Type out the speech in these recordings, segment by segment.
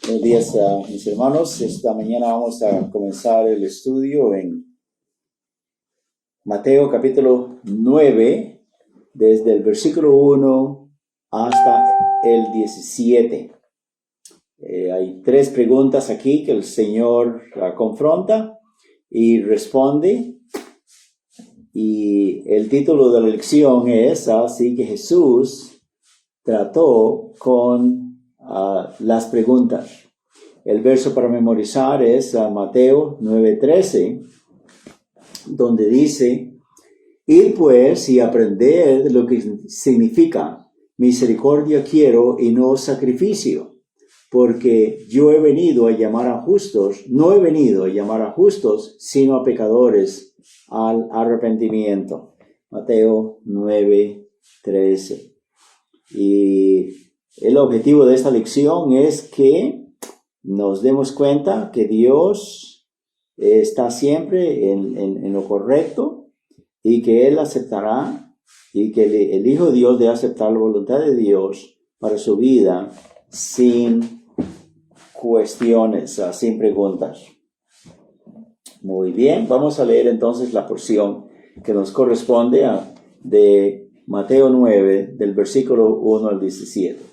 Buenos días, mis hermanos. Esta mañana vamos a comenzar el estudio en Mateo capítulo 9, desde el versículo 1 hasta el 17. Hay tres preguntas aquí que el Señor confronta y responde. Y el título de la lección es así que Jesús trató con las preguntas. El verso para memorizar es Mateo 9:13, donde dice: id pues y aprended lo que significa misericordia quiero y no sacrificio, porque yo he venido a llamar a justos, no he venido a llamar a justos, sino a pecadores al arrepentimiento. Mateo 9:13. Y el objetivo de esta lección es que nos demos cuenta que Dios está siempre en lo correcto y que Él aceptará y que el Hijo de Dios debe aceptar la voluntad de Dios para su vida sin cuestiones, sin preguntas. Muy bien, vamos a leer entonces la porción que nos corresponde de Mateo 9, del versículo 1 al 17.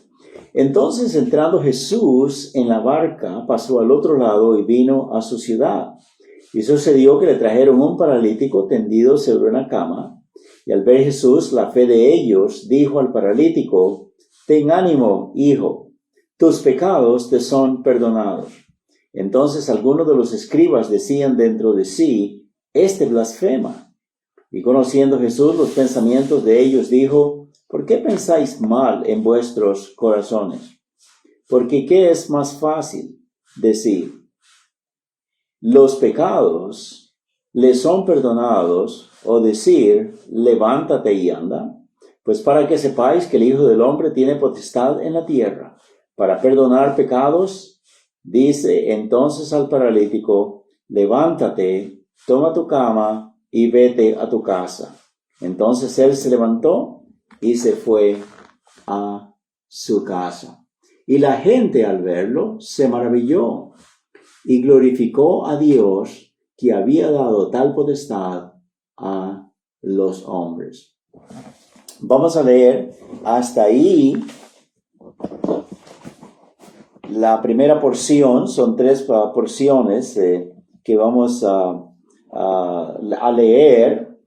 Entonces, entrando Jesús en la barca, pasó al otro lado y vino a su ciudad. Y sucedió que le trajeron un paralítico tendido sobre una cama. Y al ver Jesús la fe de ellos, dijo al paralítico: ten ánimo, hijo, tus pecados te son perdonados. Entonces algunos de los escribas decían dentro de sí: este blasfema. Y conociendo Jesús los pensamientos de ellos, dijo: ¿por qué pensáis mal en vuestros corazones? Porque ¿qué es más fácil decir: los pecados le son perdonados, o decir: levántate y anda? Pues para que sepáis que el Hijo del Hombre tiene potestad en la tierra para perdonar pecados, dice entonces al paralítico: levántate, toma tu cama y vete a tu casa. Entonces él se levantó y se fue a su casa. Y la gente al verlo se maravilló y glorificó a Dios que había dado tal potestad a los hombres. Vamos a leer hasta ahí la primera porción. Son tres porciones que vamos a leer,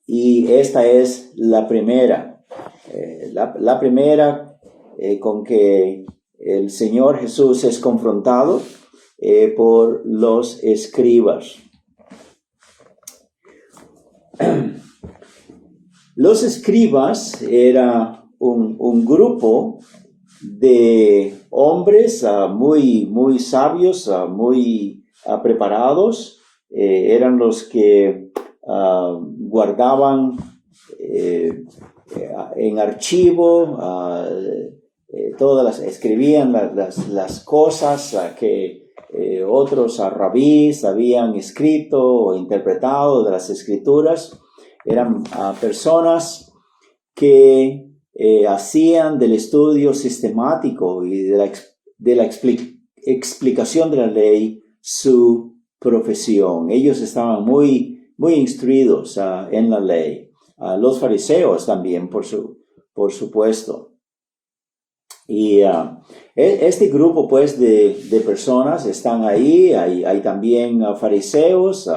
y esta es la primera. La primera con que el Señor Jesús es confrontado por los escribas. Los escribas era un grupo de hombres muy sabios, muy preparados. Eran los que guardaban en archivo escribían las cosas que otros rabís habían escrito o interpretado de las escrituras. Eran personas que hacían del estudio sistemático y de la explicación de la ley su profesión. Ellos estaban muy instruidos en la ley. Los fariseos también, por supuesto. Y este grupo pues de personas están ahí. Hay también fariseos.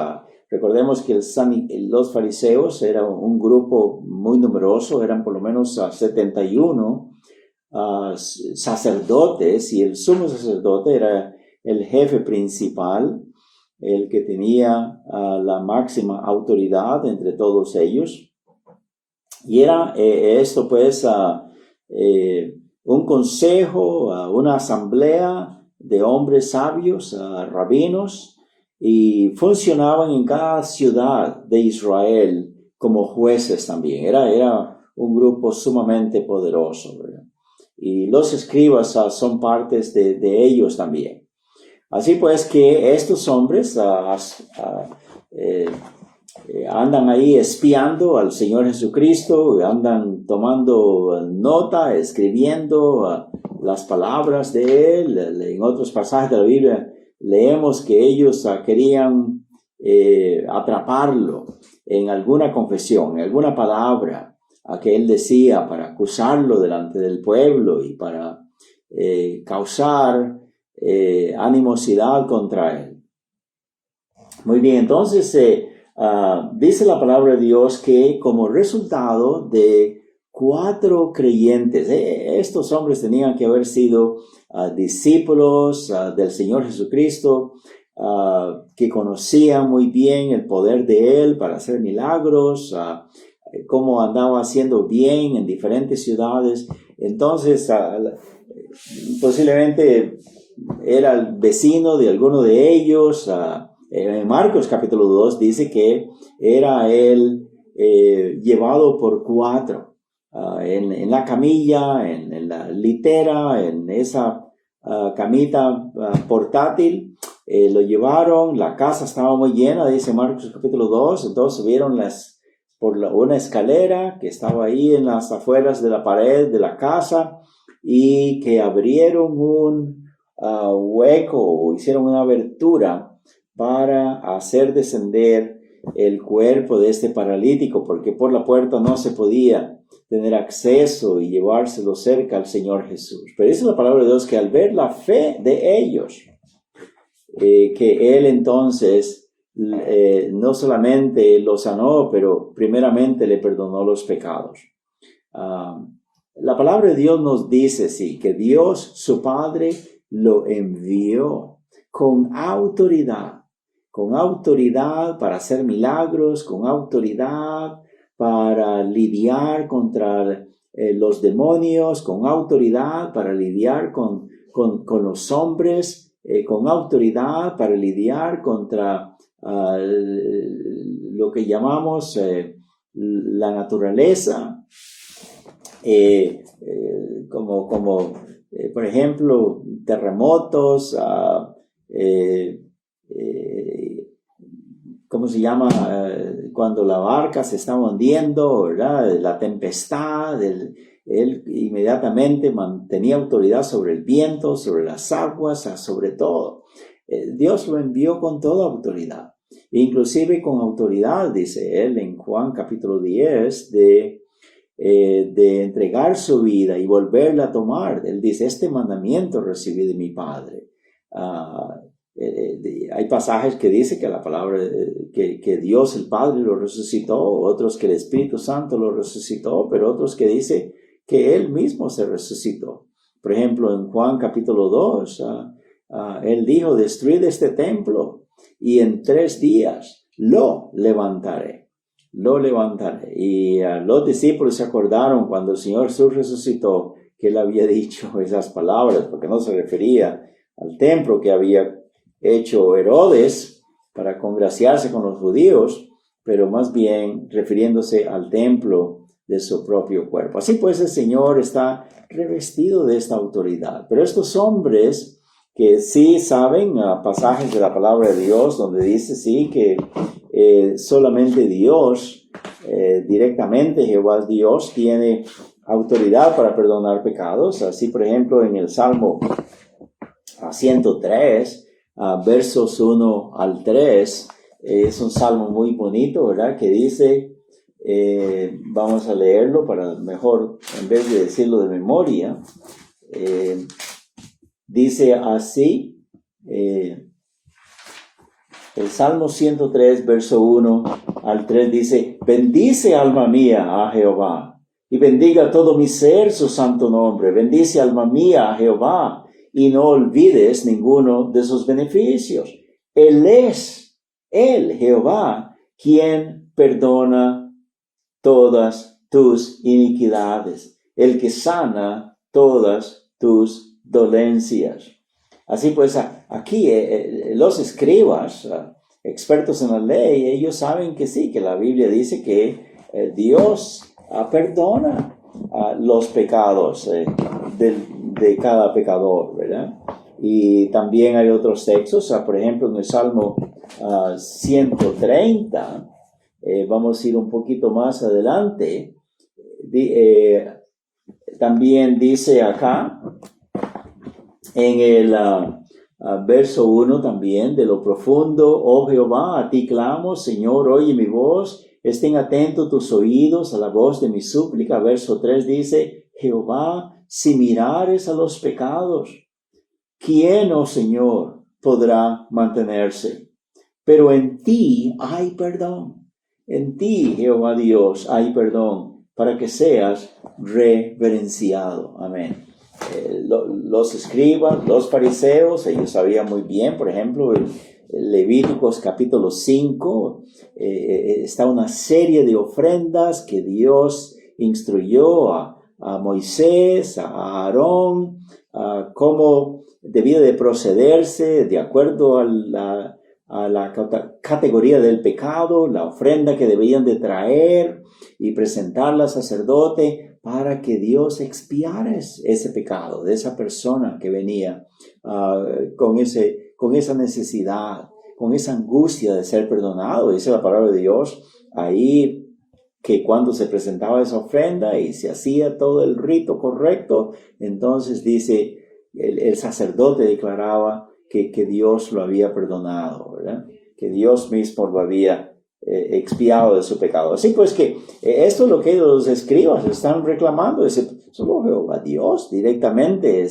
Recordemos que los fariseos eran un grupo muy numeroso, eran por lo menos 71 sacerdotes, y el sumo sacerdote era el jefe principal, el que tenía la máxima autoridad entre todos ellos. Y era esto pues un consejo, una asamblea de hombres sabios, rabinos, y funcionaban en cada ciudad de Israel como jueces también. Era un grupo sumamente poderoso, ¿verdad? Y los escribas son partes de ellos también. Así pues que estos hombres andan ahí espiando al Señor Jesucristo, andan tomando nota, escribiendo las palabras de él. En otros pasajes de la Biblia leemos que ellos querían atraparlo en alguna confesión, en alguna palabra que él decía para acusarlo delante del pueblo y para causar animosidad contra él. Muy bien, entonces dice la palabra de Dios que como resultado de 4 creyentes, estos hombres tenían que haber sido discípulos del Señor Jesucristo, que conocían muy bien el poder de Él para hacer milagros, cómo andaba haciendo bien en diferentes ciudades. Entonces, posiblemente era el vecino de alguno de ellos. En Marcos capítulo 2 dice que era él llevado por 4 en la camilla, en la litera, en esa camita portátil. Lo llevaron, la casa estaba muy llena, dice Marcos capítulo 2, entonces subieron por una escalera que estaba ahí en las afueras de la pared de la casa y que abrieron un hueco o hicieron una abertura para hacer descender el cuerpo de este paralítico, porque por la puerta no se podía tener acceso y llevárselo cerca al Señor Jesús. Pero dice la palabra de Dios que al ver la fe de ellos, que Él entonces no solamente lo sanó, pero primeramente le perdonó los pecados. La palabra de Dios nos dice, sí, que Dios, su Padre, lo envió con autoridad para hacer milagros, con autoridad para lidiar contra los demonios, con autoridad para lidiar con los hombres, con autoridad para lidiar contra lo que llamamos la naturaleza, como por ejemplo, terremotos, ¿cómo se llama? Cuando la barca se está hundiendo, ¿verdad? La tempestad, él inmediatamente tenía autoridad sobre el viento, sobre las aguas, sobre todo. Dios lo envió con toda autoridad, inclusive con autoridad, dice él en Juan capítulo 10, de entregar su vida y volverla a tomar. Él dice, este mandamiento recibí de mi Padre. Hay pasajes que dice que la palabra, que Dios el Padre lo resucitó, otros que el Espíritu Santo lo resucitó, pero otros que dice que Él mismo se resucitó. Por ejemplo, en Juan capítulo 2, Él dijo, destruid este templo y en 3 días lo levantaré. Y los discípulos se acordaron cuando el Señor Jesús resucitó que Él había dicho esas palabras, porque no se refería al templo que había hecho Herodes para congraciarse con los judíos, pero más bien refiriéndose al templo de su propio cuerpo. Así pues, el Señor está revestido de esta autoridad. Pero estos hombres que sí saben pasajes de la palabra de Dios donde dice sí que solamente Dios, directamente Jehová Dios, tiene autoridad para perdonar pecados. Así, por ejemplo, en el Salmo 103, versos 1 al 3, es un salmo muy bonito, ¿verdad? Que dice, vamos a leerlo para mejor, en vez de decirlo de memoria, dice así, el Salmo 103, verso 1 al 3 dice, bendice alma mía a Jehová, y bendiga todo mi ser su santo nombre. Bendice alma mía a Jehová, y no olvides ninguno de sus beneficios. Él es, Jehová, quien perdona todas tus iniquidades, el que sana todas tus dolencias. Así pues, aquí los escribas, expertos en la ley, ellos saben que sí, que la Biblia dice que Dios perdona los pecados de cada pecador, ¿verdad? Y también hay otros textos, por ejemplo, en el Salmo 130, vamos a ir un poquito más adelante, también dice acá, En el verso 1 también, de lo profundo, oh Jehová, a ti clamo, Señor, oye mi voz, estén atentos tus oídos a la voz de mi súplica. Verso 3 dice, Jehová, si mirares a los pecados, ¿quién, oh Señor, podrá mantenerse? Pero en ti hay perdón. En ti, Jehová Dios, hay perdón para que seas reverenciado. Amén. Los escribas, los fariseos, ellos sabían muy bien, por ejemplo, en Levíticos capítulo 5, está una serie de ofrendas que Dios instruyó a Moisés, a Aarón, a cómo debía de procederse de acuerdo a la categoría del pecado, la ofrenda que debían de traer y presentarla al sacerdote para que Dios expiara ese pecado de esa persona que venía con esa necesidad, con esa angustia de ser perdonado. Dice la palabra de Dios ahí que cuando se presentaba esa ofrenda y se hacía todo el rito correcto, entonces dice, el sacerdote declaraba que Dios lo había perdonado, ¿verdad? Que Dios mismo lo había expiado de su pecado. Así pues que esto es lo que los escribas están reclamando, solo Jehová Dios directamente,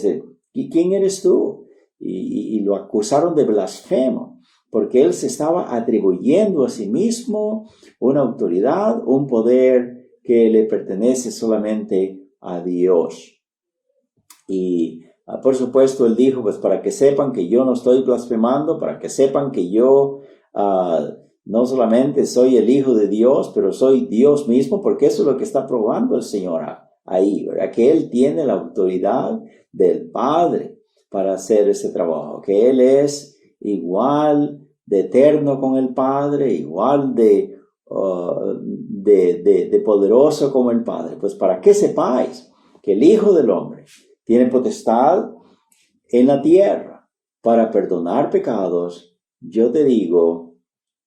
¿y quién eres tú? Y lo acusaron de blasfemo, porque él se estaba atribuyendo a sí mismo una autoridad, un poder que le pertenece solamente a Dios. Y por supuesto él dijo, pues para que sepan que yo no estoy blasfemando, para que sepan que yo no solamente soy el Hijo de Dios, pero soy Dios mismo, porque eso es lo que está probando el Señor ahí, ¿verdad? Que Él tiene la autoridad del Padre para hacer ese trabajo, que Él es igual de eterno con el Padre, igual de poderoso como el Padre. Pues para que sepáis que el Hijo del Hombre tiene potestad en la tierra para perdonar pecados, yo te digo,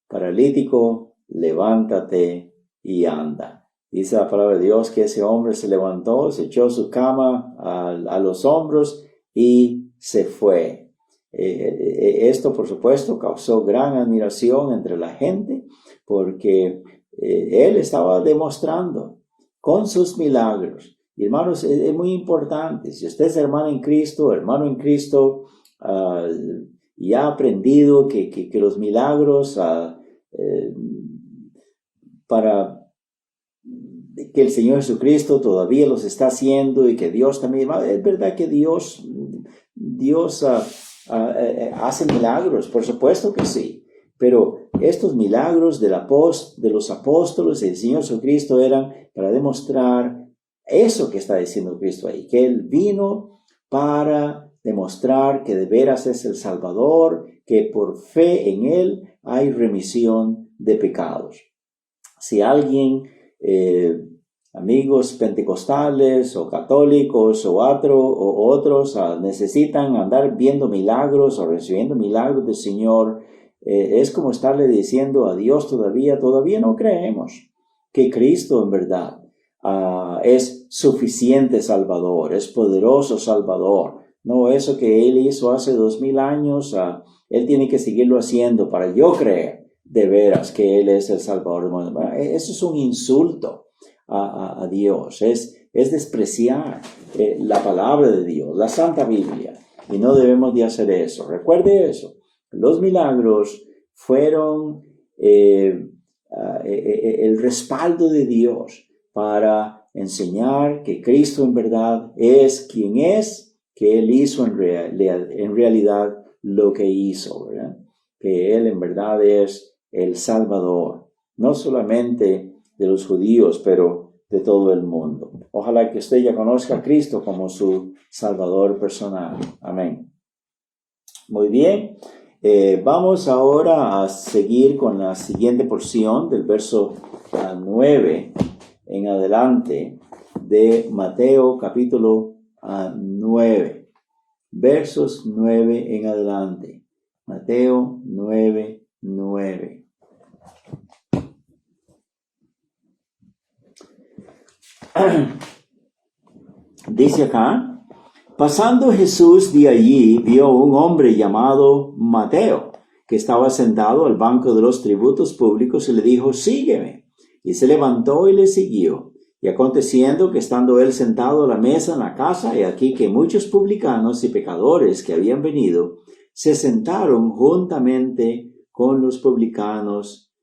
paralítico, levántate y anda. Dice la palabra de Dios que ese hombre se levantó, se echó su cama a los hombros y se fue. Esto, por supuesto, causó gran admiración entre la gente porque él estaba demostrando con sus milagros. Y hermanos, es muy importante. Si usted es hermano en Cristo, y ha aprendido que los milagros para que el Señor Jesucristo todavía los está haciendo y que Dios también, es verdad que Dios hace milagros, por supuesto que sí, pero estos milagros de los apóstoles y del Señor Jesucristo eran para demostrar eso que está diciendo Cristo ahí, que Él vino para demostrar que de veras es el Salvador, que por fe en Él hay remisión de pecados. Si alguien, amigos pentecostales o católicos o otros necesitan andar viendo milagros o recibiendo milagros del Señor, es como estarle diciendo a Dios todavía no creemos que Cristo en verdad es suficiente Salvador, es poderoso Salvador. No, eso que Él hizo hace 2000 años, Él tiene que seguirlo haciendo para yo creer de veras que Él es el Salvador. Bueno, eso es un insulto a Dios, es despreciar la palabra de Dios, la Santa Biblia, y no debemos de hacer eso. Recuerde eso, los milagros fueron el respaldo de Dios para enseñar que Cristo en verdad es quien es, que Él hizo en realidad lo que hizo, ¿verdad? Que Él en verdad es el Salvador, no solamente de los judíos, pero de todo el mundo. Ojalá que usted ya conozca a Cristo como su Salvador personal. Amén. Muy bien. Vamos ahora a seguir con la siguiente porción del verso 9 en adelante de Mateo capítulo 9. Versos 9 en adelante. Mateo 9:9. Dice acá, Pasando Jesús de allí, vio un hombre llamado Mateo, que estaba sentado al banco de los tributos públicos y le dijo, sígueme. Y se levantó y le siguió. Y aconteciendo que estando él sentado a la mesa en la casa, he aquí que muchos publicanos y pecadores que habían venido, se sentaron juntamente con los publicanos,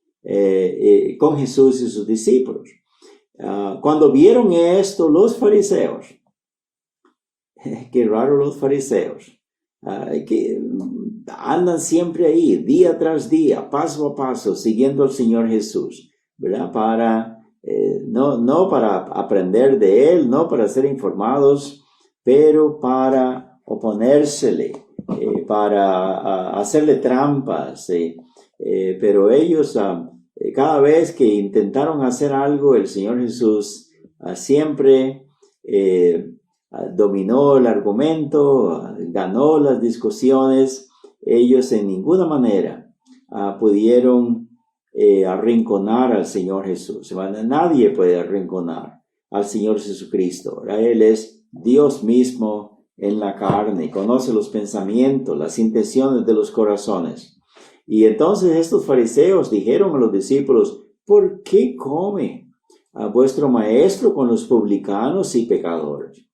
con Jesús y sus discípulos. Cuando vieron esto, los fariseos, qué raro los fariseos, que andan siempre ahí, día tras día, paso a paso, siguiendo al Señor Jesús, ¿verdad? No para aprender de Él, no para ser informados, pero para oponérsele, para hacerle trampas. Pero ellos, cada vez que intentaron hacer algo, el Señor Jesús siempre dominó el argumento, ganó las discusiones. Ellos en ninguna manera pudieron arrinconar al Señor Jesús. Nadie puede arrinconar al Señor Jesucristo. Él es Dios mismo en la carne, conoce los pensamientos, las intenciones de los corazones. Y entonces estos fariseos dijeron a los discípulos, ¿por qué come a vuestro maestro con los publicanos y pecadores?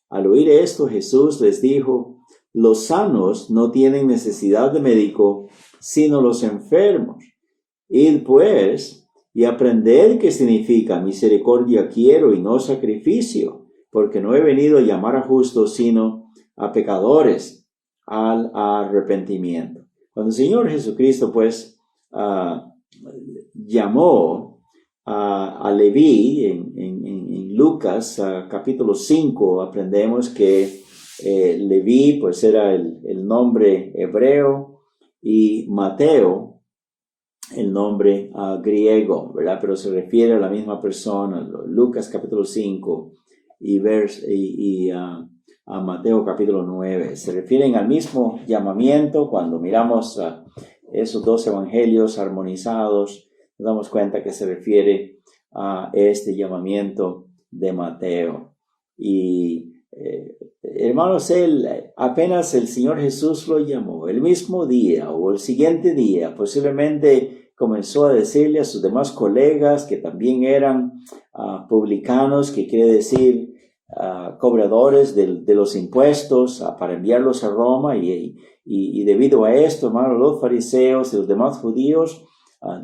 Al oír esto, Jesús les dijo, los sanos no tienen necesidad de médico, sino los enfermos. Id pues y aprended qué significa misericordia quiero y no sacrificio, porque no he venido a llamar a justos, sino a pecadores al arrepentimiento. Cuando el Señor Jesucristo pues llamó a Leví en Lucas capítulo 5, aprendemos que Leví pues era el nombre hebreo y Mateo el nombre griego, ¿verdad? Pero se refiere a la misma persona. Lucas capítulo 5 y a Mateo capítulo 9 se refieren al mismo llamamiento. Cuando miramos esos dos evangelios armonizados, nos damos cuenta que se refiere a este llamamiento de Mateo. Y hermanos, apenas el Señor Jesús lo llamó, el mismo día o el siguiente día, posiblemente comenzó a decirle a sus demás colegas que también eran publicanos, que quiere decir cobradores de los impuestos, para enviarlos a Roma. Y debido a esto, hermanos, los fariseos y los demás judíos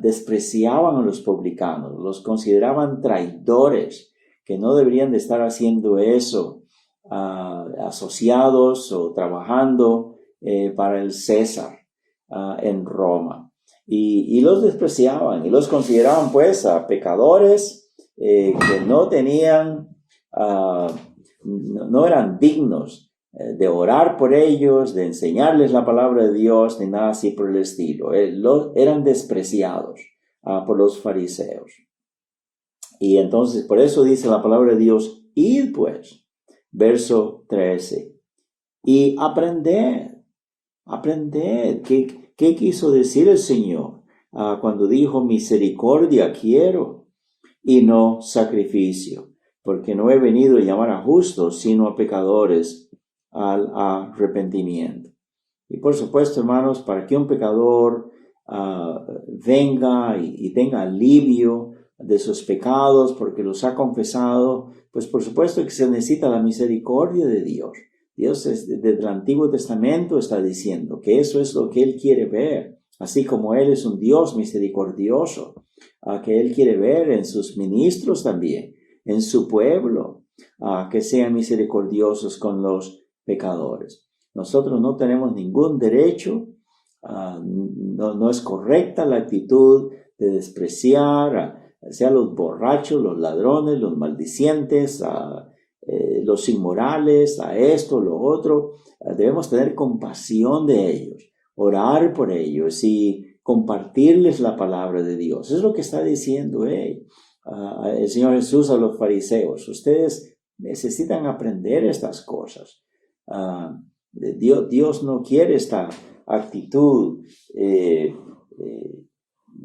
despreciaban a los publicanos, los consideraban traidores, que no deberían de estar haciendo eso, asociados o trabajando para el César en Roma. Y los despreciaban y los consideraban pues pecadores que no tenían, no eran dignos de orar por ellos, de enseñarles la palabra de Dios, ni nada así por el estilo. Eran despreciados por los fariseos. Y entonces por eso dice la palabra de Dios, id pues, verso 13, y aprended. ¿Qué quiso decir el Señor cuando dijo misericordia quiero y no sacrificio? Porque no he venido a llamar a justos, sino a pecadores al arrepentimiento. Y por supuesto, hermanos, para que un pecador venga y tenga alivio de sus pecados porque los ha confesado, pues por supuesto que se necesita la misericordia de Dios. Dios desde el Antiguo Testamento está diciendo que eso es lo que Él quiere ver, así como Él es un Dios misericordioso, que Él quiere ver en sus ministros también, en su pueblo, que sean misericordiosos con los pecadores. Nosotros no tenemos ningún derecho, no es correcta la actitud de despreciar sea los borrachos, los ladrones, los maldicientes, los inmorales, a esto, lo otro. Debemos tener compasión de ellos, orar por ellos y compartirles la palabra de Dios. Eso es lo que está diciendo el Señor Jesús a los fariseos. Ustedes necesitan aprender estas cosas. Dios no quiere esta actitud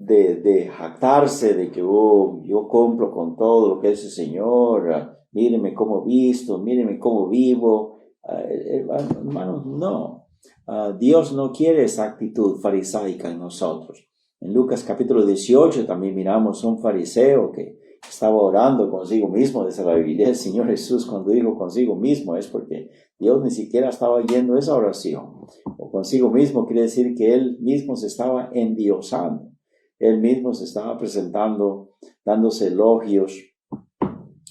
de jactarse de que yo cumplo con todo lo que es el Señor. Míreme cómo visto, míreme cómo vivo. Hermanos, no. Dios no quiere esa actitud farisaica en nosotros. En Lucas capítulo 18 también miramos un fariseo que estaba orando consigo mismo. Desde la Biblia, el Señor Jesús, cuando dijo consigo mismo, es porque Dios ni siquiera estaba oyendo esa oración. O consigo mismo quiere decir que Él mismo se estaba endiosando. Él mismo se estaba presentando, dándose elogios,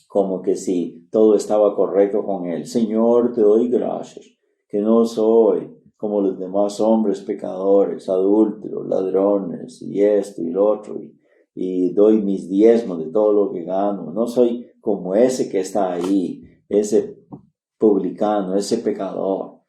como que si todo estaba correcto con Él. Señor, te doy gracias, que no soy como los demás hombres pecadores, adúlteros, ladrones, y esto y lo otro, y doy mis diezmos de todo lo que gano. No soy como ese que está ahí, ese publicano, ese pecador.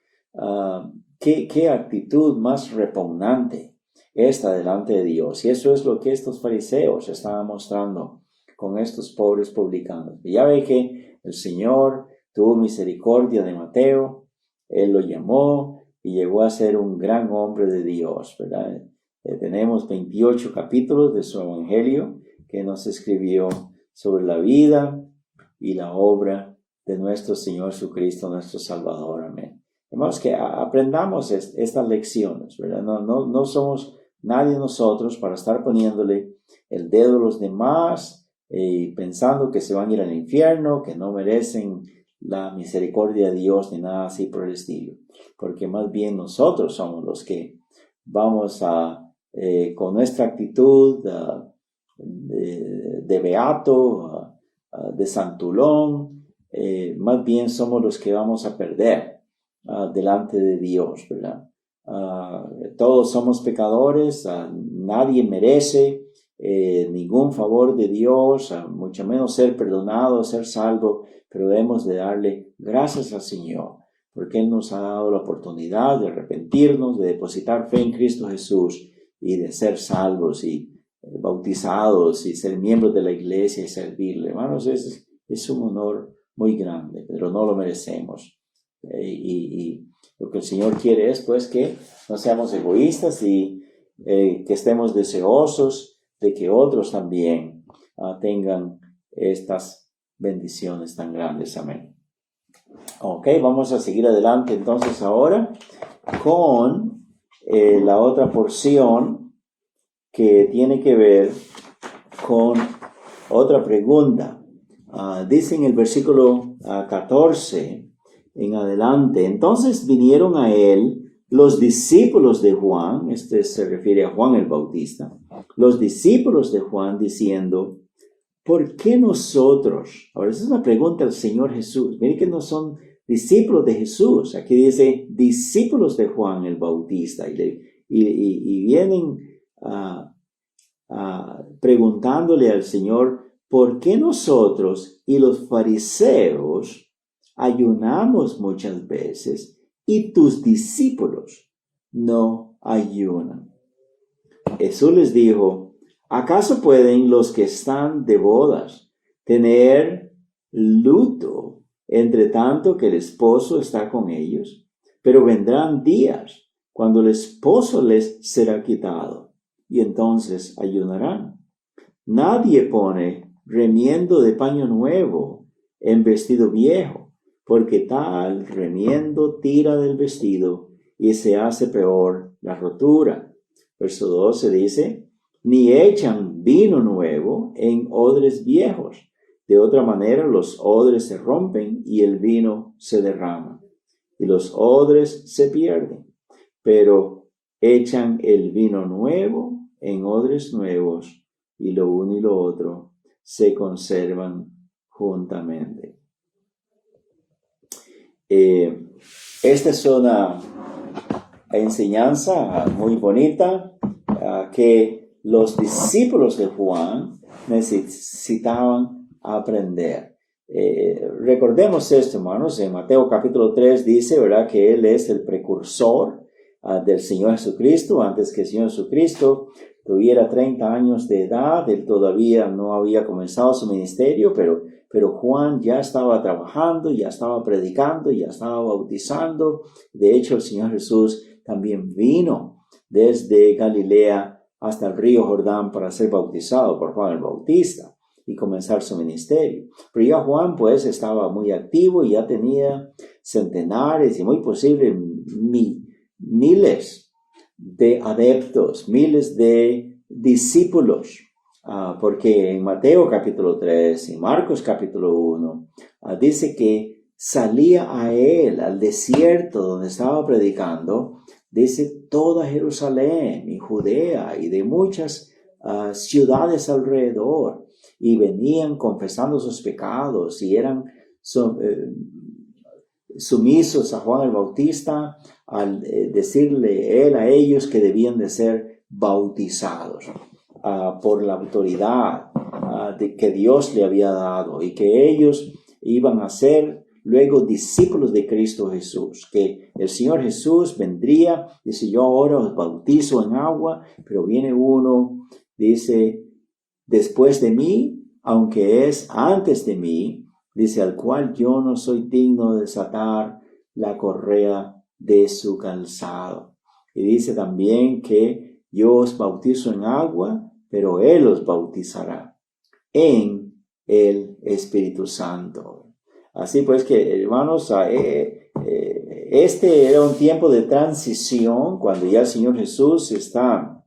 ¿Qué actitud más repugnante esta delante de Dios? Y eso es lo que estos fariseos estaban mostrando con estos pobres publicanos. Y ya ve que el Señor tuvo misericordia de Mateo, Él lo llamó y llegó a ser un gran hombre de Dios, ¿verdad? Tenemos 28 capítulos de su evangelio que nos escribió sobre la vida y la obra de nuestro Señor Jesucristo, nuestro Salvador. Amén. Hermanos, que aprendamos estas lecciones, ¿verdad? No somos nadie nosotros para estar poniéndole el dedo a los demás y pensando que se van a ir al infierno, que no merecen la misericordia de Dios ni nada así por el estilo. Porque más bien nosotros somos los que vamos con nuestra actitud de beato, de santulón, más bien somos los que vamos a perder delante de Dios, ¿verdad? Todos somos pecadores, nadie merece ningún favor de Dios, mucho menos ser perdonado, ser salvo, pero debemos de darle gracias al Señor, porque Él nos ha dado la oportunidad de arrepentirnos, de depositar fe en Cristo Jesús y de ser salvos y bautizados y ser miembros de la iglesia y servirle. Hermanos, es un honor muy grande, pero no lo merecemos. Y lo que el Señor quiere es pues que no seamos egoístas y que estemos deseosos de que otros también tengan estas bendiciones tan grandes. Amén. Ok, vamos a seguir adelante entonces ahora con la otra porción que tiene que ver con otra pregunta. Dice en el versículo 14 en adelante: entonces vinieron a él los discípulos de Juan, este se refiere a Juan el Bautista, los discípulos de Juan diciendo: ¿por qué nosotros? Ahora, esa es una pregunta al Señor Jesús. Miren que no son discípulos de Jesús. Aquí dice discípulos de Juan el Bautista. Y vienen preguntándole al Señor: ¿por qué nosotros y los fariseos ayunamos muchas veces y tus discípulos no ayunan? Jesús les dijo: ¿acaso pueden los que están de bodas tener luto entre tanto que el esposo está con ellos? Pero vendrán días cuando el esposo les será quitado, y entonces ayunarán. Nadie pone remiendo de paño nuevo en vestido viejo, porque tal remiendo tira del vestido y se hace peor la rotura. Verso 12 dice: ni echan vino nuevo en odres viejos. De otra manera los odres se rompen y el vino se derrama, y los odres se pierden. Pero echan el vino nuevo en odres nuevos, y lo uno y lo otro se conservan juntamente. Esta es una enseñanza muy bonita que los discípulos de Juan necesitaban aprender. Recordemos esto, hermanos. En Mateo capítulo 3 dice, ¿verdad?, que Él es el precursor del Señor Jesucristo. Antes que el Señor Jesucristo tuviera 30 años de edad, Él todavía no había comenzado su ministerio, pero Juan ya estaba trabajando, ya estaba predicando, ya estaba bautizando. De hecho, el Señor Jesús también vino desde Galilea hasta el río Jordán para ser bautizado por Juan el Bautista y comenzar su ministerio. Pero ya Juan pues estaba muy activo y ya tenía centenares y muy posible miles de adeptos, miles de discípulos. Porque en Mateo capítulo 3 y Marcos capítulo 1 dice que salía a él al desierto donde estaba predicando, dice toda Jerusalén y Judea y de muchas ciudades alrededor, y venían confesando sus pecados y eran sumisos a Juan el Bautista al decirle él a ellos que debían de ser bautizados por la autoridad que Dios le había dado, y que ellos iban a ser luego discípulos de Cristo Jesús, que el Señor Jesús vendría, dice, yo ahora os bautizo en agua, pero viene uno, dice, después de mí, aunque es antes de mí, dice, al cual yo no soy digno de desatar la correa de su calzado. Y dice también que yo os bautizo en agua, pero Él os bautizará en el Espíritu Santo. Así pues que, hermanos, este era un tiempo de transición cuando ya el Señor Jesús está,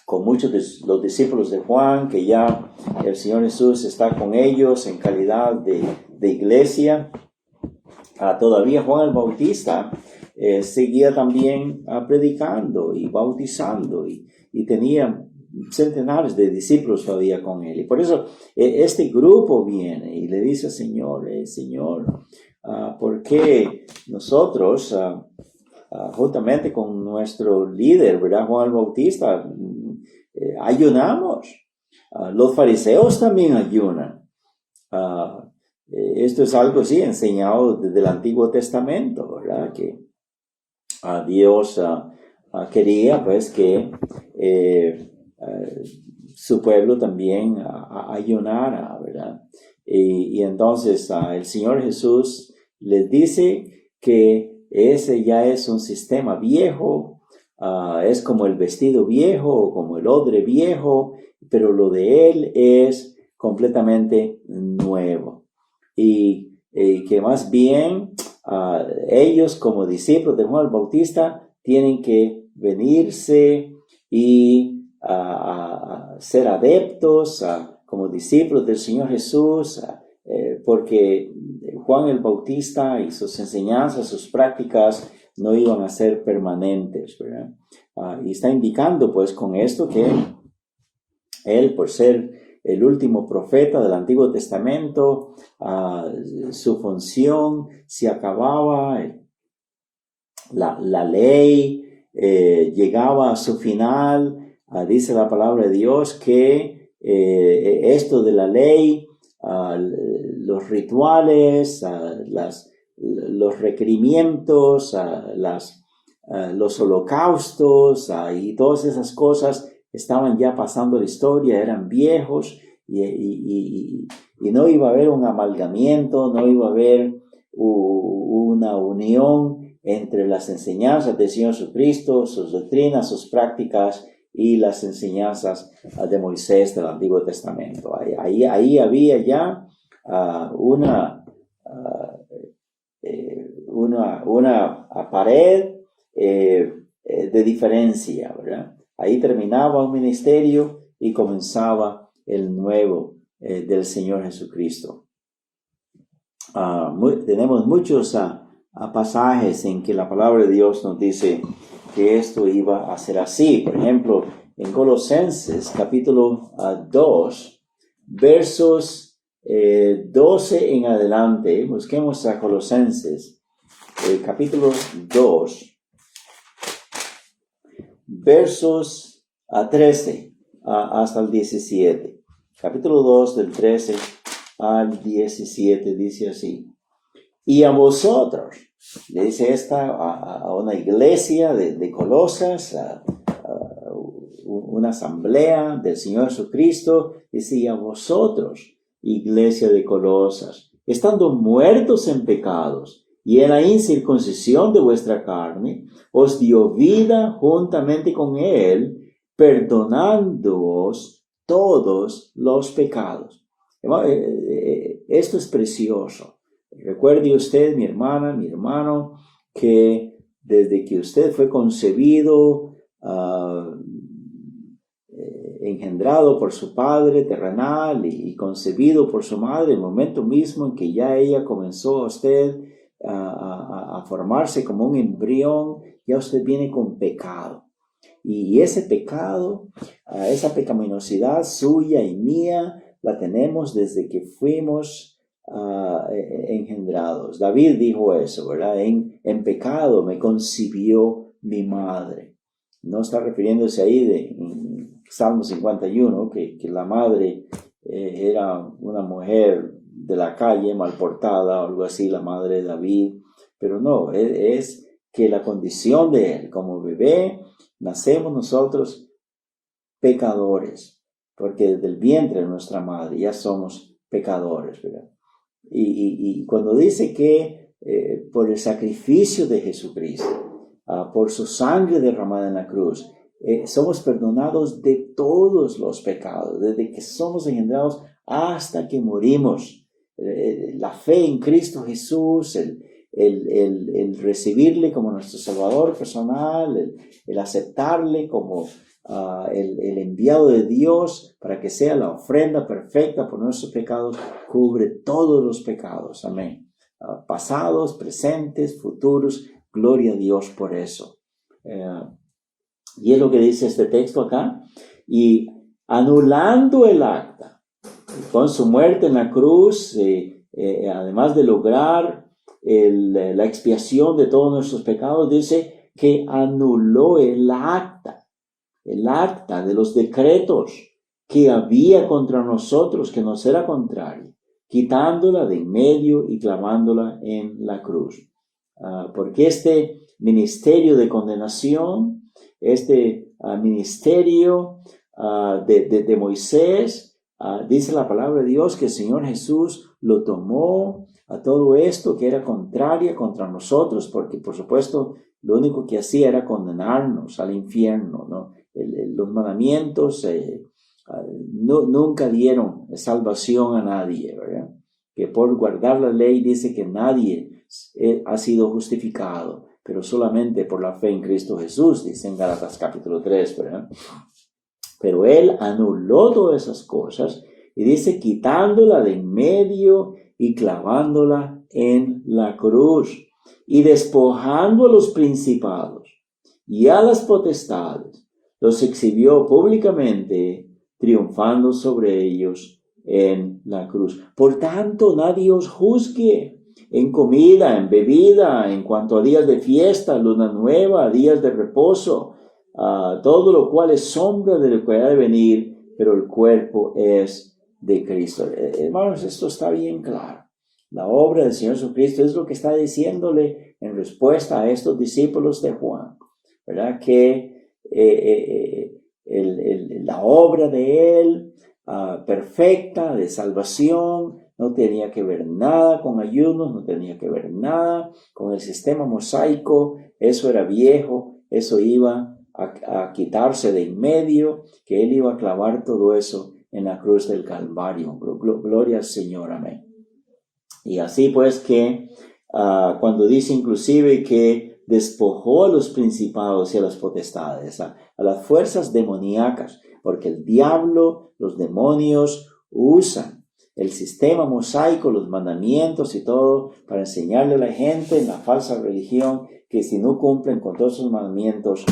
con muchos de los discípulos de Juan, que ya el Señor Jesús está con ellos en calidad de iglesia. Todavía Juan el Bautista seguía también predicando y bautizando y tenía centenares de discípulos todavía con él. Y por eso este grupo viene y le dice al Señor, Señor, ¿por qué nosotros, juntamente con nuestro líder, ¿verdad? Juan el Bautista, ayunamos? Los fariseos también ayunan. Esto es algo así enseñado desde el Antiguo Testamento, ¿verdad? Que Dios quería pues que su pueblo también ayunara, ¿verdad? Y entonces el Señor Jesús les dice que ese ya es un sistema viejo, es como el vestido viejo, como el odre viejo, pero lo de Él es completamente nuevo. Y que más bien ellos como discípulos de Juan el Bautista tienen que venirse y ser adeptos como discípulos del Señor Jesús, porque Juan el Bautista y sus enseñanzas, sus prácticas no iban a ser permanentes, ¿verdad? Y está indicando pues con esto que él, por ser el último profeta del Antiguo Testamento, su función se acababa, la ley llegaba a su final. Dice la palabra de Dios que esto de la ley, los rituales, los requerimientos, los holocaustos y todas esas cosas estaban ya pasando la historia, eran viejos y no iba a haber un amalgamiento, no iba a haber una unión entre las enseñanzas del Señor Jesucristo, sus doctrinas, sus prácticas y las enseñanzas de Moisés del Antiguo Testamento. Ahí había ya una pared de diferencia, ¿verdad? Ahí terminaba un ministerio y comenzaba el nuevo del Señor Jesucristo. Tenemos muchos pasajes en que la palabra de Dios nos dice que esto iba a ser así. Por ejemplo, en Colosenses capítulo 2, versos 12 en adelante, busquemos a Colosenses capítulo 2, versos 13 hasta el 17. Capítulo 2 del 13 al 17 dice así: y a vosotros, le dice a una iglesia de Colosas, una asamblea del Señor Jesucristo, dice, y a vosotros, iglesia de Colosas, estando muertos en pecados y en la incircuncisión de vuestra carne, os dio vida juntamente con Él, perdonándoos todos los pecados. Esto es precioso. Recuerde usted, mi hermana, mi hermano, que desde que usted fue concebido, engendrado por su padre terrenal y concebido por su madre, el momento mismo en que ya ella comenzó a usted a formarse como un embrión, ya usted viene con pecado. Y ese pecado, esa pecaminosidad suya y mía, la tenemos desde que fuimos engendrados. David dijo eso, ¿verdad? En pecado me concibió mi madre. No está refiriéndose ahí en Salmo 51, que la madre era una mujer de la calle, mal portada, o algo así, la madre de David. Pero no, es que la condición de él como bebé, nacemos nosotros pecadores, porque desde el vientre de nuestra madre ya somos pecadores, ¿verdad? Y cuando dice que por el sacrificio de Jesucristo, por su sangre derramada en la cruz, somos perdonados de todos los pecados, desde que somos engendrados hasta que morimos. La fe en Cristo Jesús, el recibirle como nuestro Salvador personal, el aceptarle como el enviado de Dios para que sea la ofrenda perfecta por nuestros pecados, cubre todos los pecados. Amén. Pasados, presentes, futuros. Gloria a Dios por eso. Y es lo que dice este texto acá. Y anulando el acta, con su muerte en la cruz, además de lograr la expiación de todos nuestros pecados, dice que anuló el acta de los decretos que había contra nosotros, que nos era contrario, quitándola de en medio y clavándola en la cruz. Porque este ministerio de condenación, este ministerio de Moisés, dice la palabra de Dios que el Señor Jesús lo tomó a todo esto que era contraria contra nosotros, porque por supuesto lo único que hacía era condenarnos al infierno, ¿no? Los mandamientos nunca dieron salvación a nadie, ¿verdad? Que por guardar la ley dice que nadie ha sido justificado, pero solamente por la fe en Cristo Jesús, dice en Gálatas capítulo 3, ¿verdad? Pero Él anuló todas esas cosas y dice quitándola de en medio y clavándola en la cruz y despojando a los principados y a las potestades, los exhibió públicamente, triunfando sobre ellos en la cruz. Por tanto, nadie os juzgue en comida, en bebida, en cuanto a días de fiesta, luna nueva, días de reposo, todo lo cual es sombra de lo que ha de venir, pero el cuerpo es de Cristo. Hermanos, esto está bien claro. La obra del Señor Jesucristo es lo que está diciéndole en respuesta a estos discípulos de Juan, ¿verdad? Que la obra de Él, perfecta, de salvación, no tenía que ver nada con ayunos, no tenía que ver nada con el sistema mosaico. Eso era viejo, eso iba a quitarse de en medio, que Él iba a clavar todo eso en la cruz del Calvario. Gloria al Señor, amén. Y así pues que cuando dice inclusive que despojó a los principados y a las potestades, a las fuerzas demoníacas, porque el diablo, los demonios usan el sistema mosaico, los mandamientos y todo para enseñarle a la gente en la falsa religión que si no cumplen con todos esos mandamientos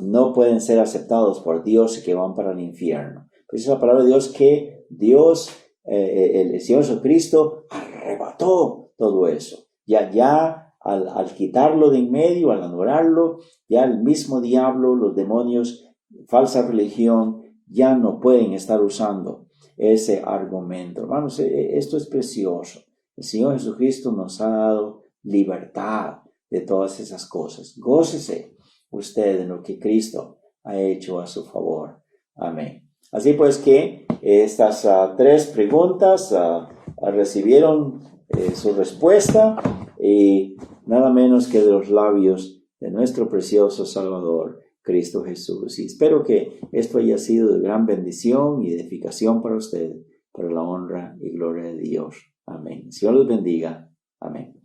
no pueden ser aceptados por Dios y que van para el infierno. Pues es la palabra de Dios que Dios, el Señor Jesucristo, arrebató todo eso. Ya al quitarlo de en medio, al anularlo, ya el mismo diablo, los demonios, falsa religión, ya no pueden estar usando ese argumento. Hermanos, esto es precioso. El Señor Jesucristo nos ha dado libertad de todas esas cosas. Gócese usted en lo que Cristo ha hecho a su favor. Amén. Así pues que estas tres preguntas recibieron su respuesta y nada menos que de los labios de nuestro precioso Salvador, Cristo Jesús. Y espero que esto haya sido de gran bendición y edificación para usted, para la honra y gloria de Dios. Amén. Señor los bendiga. Amén.